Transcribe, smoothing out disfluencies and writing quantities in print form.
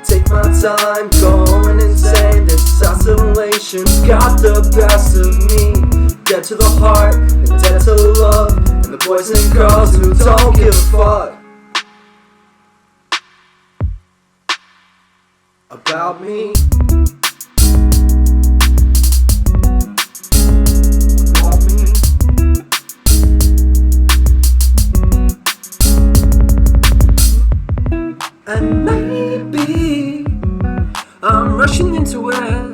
Take my time, going insane. This isolation's got the best of me. Dead to the heart, and dead to love, and the boys and girls who don't give a fuck about me. About me. And maybe I'm rushing into it,